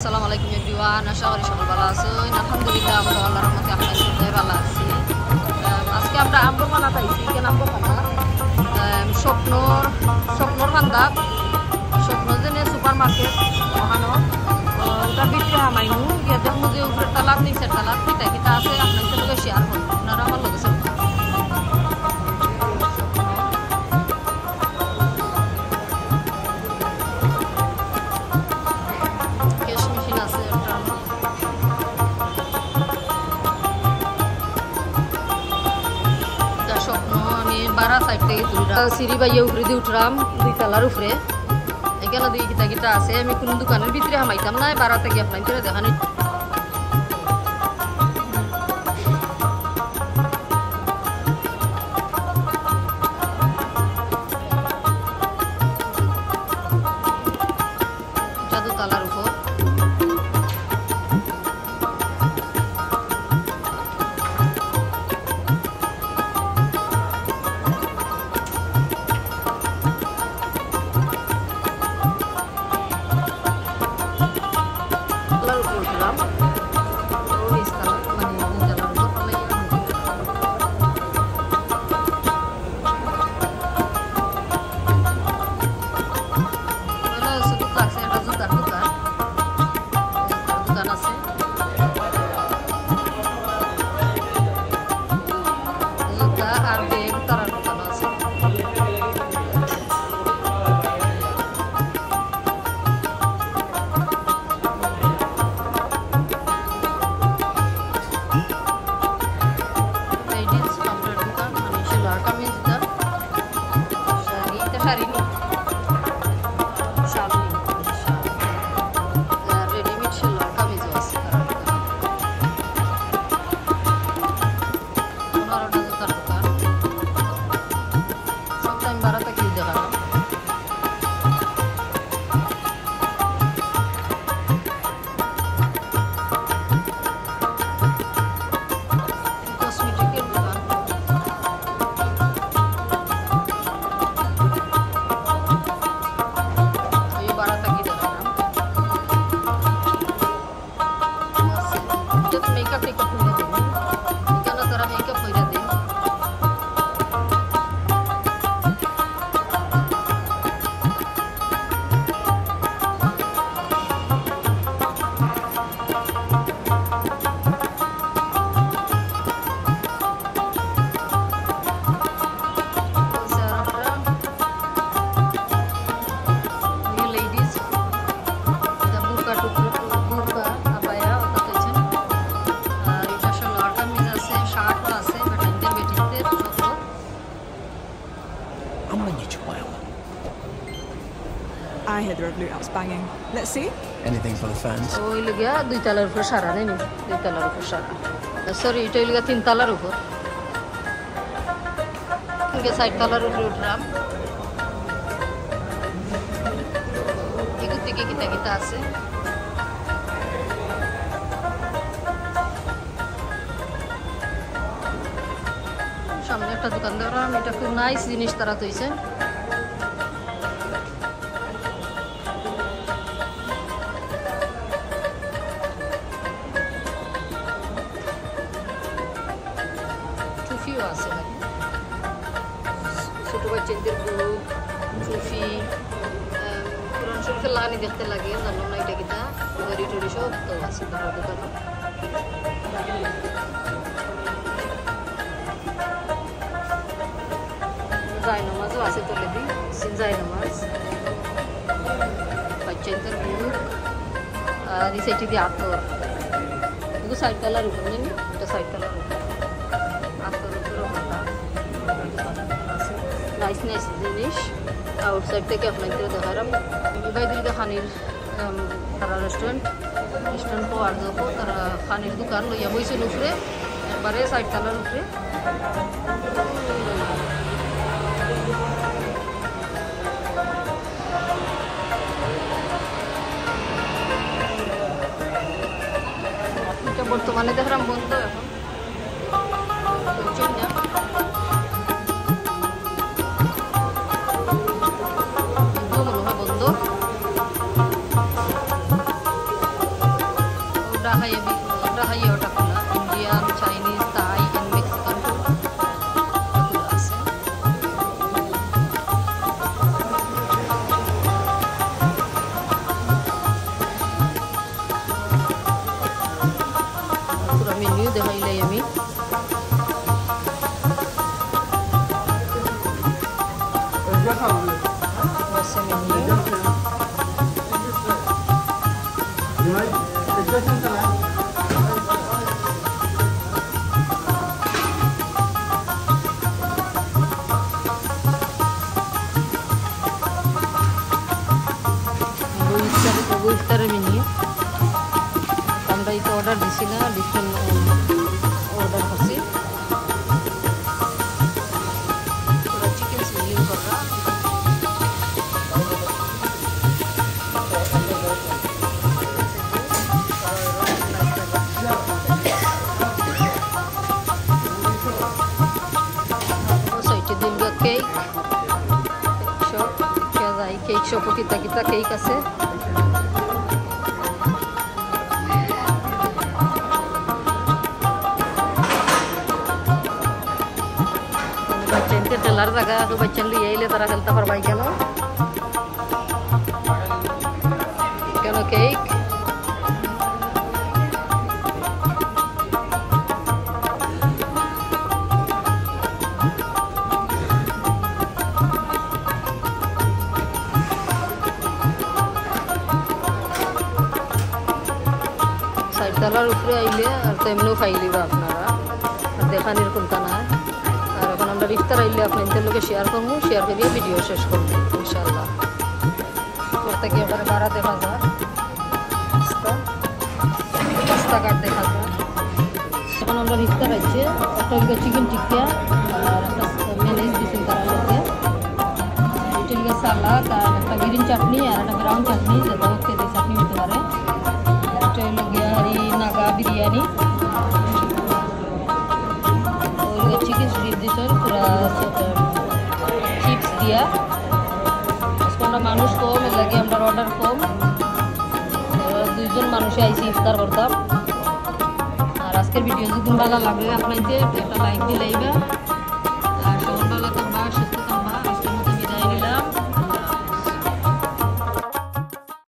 আসসালামু আলাইকুম এভরিওয়ান, আশা করি সকল ভালো আছেন। আলহামদুলিল্লাহ আমরা আল্লাহর রহমতে আপনাদের সবাই ভালো আছি। আজকে আমরা আম্বর খানা পাইছি, কেন আম্বর খানা স্বপ্নর খান্দা স্বপ্ন যেনে সুপার মার্কেট ওখানো ওটা ভিতরে হামাইনু গিয়ে দেখবো যে উপরের তালাত নিচের তালাত কিতা কিতা আছে আপনাদের লগে শেয়ার করবো। আপনারা আমার লগে চলুন। বারা সাইড থেকে সিঁড়ি বাইয়ে উপরে দিয়ে উঠলাম, 2 তলার উপরে। এখানে দিয়ে কিতা কিতা আছে, আমি কোনো দোকানের ভিতরে হামাইতাম না, বারা থেকে আপনার ভিতরে দেখানি। তলার উপর I hear the Revolut apps banging. Let's see. Anything for the fans. ওই লগিয়া 2 তলার উপর সারা নেই, 2 তলার উপর সারা। সরি, এটা লগিয়া 3 তলার উপর। ইনকে 4 তলার উপরে উঠলাম। এগুলো থেকে কিতা কিতা আছে। সামনে একটা দোকানদার, এটা খুব নাইস জিনিস তারা তৈছে। আছে ছোট বাচ্চাদের বুক, ট্রফি, কোরআন শরীফের লাগানি দেখতে লাগে, জানো না এটা কিনা, ঘড়ি টড়ি সব তো আছে তার দোকানে। জায়নামাজও আছে তোলে দি, জায়নামাজ, বাচ্চাদের বুক, আর এই সাইডে দিয়ে আতর, এগুলো 4 তলার উপর নেই, এটা 4 তলার উপর। নাইস নাইস জিনিস আউটসাইড থেকে আপনাদের দেখালাম। বাইদিকে খানির তারা রেস্টুরেন্ট পাওয়ার যাবো, তারা খানির দোকান লইয়া বইছেন উপরে, একবারে 4 তলার উপরে। এটা বর্তমানে দেখলাম বন্ধ এখন। বন্ধ আমরা খাই ওটা খোলা Indian Chinese Thai and Mexican food আছে পুরো মেনু দেখাইলাই আমি বসে মেনু ইফতারের মেনু আমরা এই তো অর্ডার দিছি না ডিফারেন্ট অর্ডার করছি পুরো চিকেন সিজলিং করা সাইটে দিলগা কেক শপ কেক শপ কিতা কিতা কেক আছে बच्चे टेलर लगा तो बच्चे लिए ले तरह चलता पर भाई क्या केक साइड तलार ऊपर आइले और तेमनो खाइली बा अपनारा और देखा निरकुलता ना আমরা ইফতার আইলে আপনাদের লোকে শেয়ার করবো শেয়ার করিয়ে ভিডিও শেষ করবো ইনশাআল্লাহ করতে গিয়ে এবারে বাড়া দেখা যায় রাস্তাঘাট দেখা যায় এখন আমরা ইফতার আইছে একটা হইল চিকেন টিক্কা আর একটা মেনেজ দিয়েছেন তারা লোকে এটা হইল সালাদ আর একটা গ্রিন চাটনি আর একটা ব্রাউন চাটনি যেটা হচ্ছে যে চাটনি হতে পারে আর একটা হইল গিয়ারি নাগা বিরিয়ানি चिकन स्ट्रीट दिसन पूरा चिप्स दिया उसको मानुष कम लगे हमारा ऑर्डर कम दुईजन मानुषे आईसी इफ्तार करताम और आजकल वीडियो जो भालो लागले आपनाइते একটা লাইক দিলাইবা